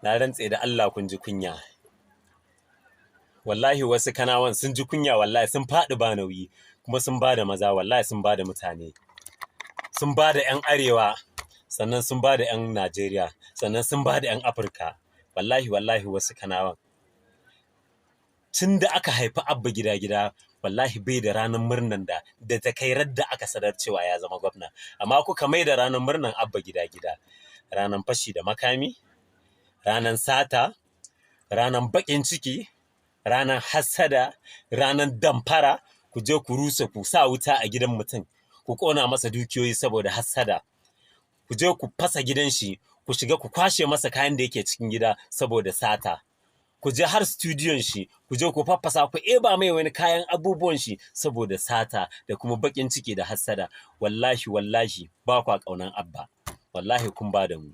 na rantse da Allah kun ji kunya. Wallahi wasu kanawan sun ji kunya, wallahi sun faɗi ba nauyi, kuma sun ba da maza, wallahi sun ba da mutane, sun ba da 'yan arewa, sannan sun ba da 'yan Najeriya, sannan sun ba da 'yan Afirka. Wallahi wasu kanawan. Tun da aka haifi Abba gida, wallahi bai da ranar murnan da ta kai radda aka sanar cewa ya zama gwamna. Amma kuka mai da ranar murnan Abba gida, ranar fashi da makami, ranar sata, ranar baƙin ciki, ranar hassada, ranar damfara, ku je ku rusa, ku sa wuta a gidan mutum, ku ƙona masa dukiyoyi saboda hassada, ku je ku fasa gidan shi, ku shiga ku kwashe masa kayan da yake cikin gida saboda sata, ku je har studiyon shi, ku je ku faffasa, ku eba mai wani kayan abubuwan shi saboda sata da kuma baƙin ciki da hassada. Wallahi ba kwa ƙaunan Abba, wallahi kun ba da mu.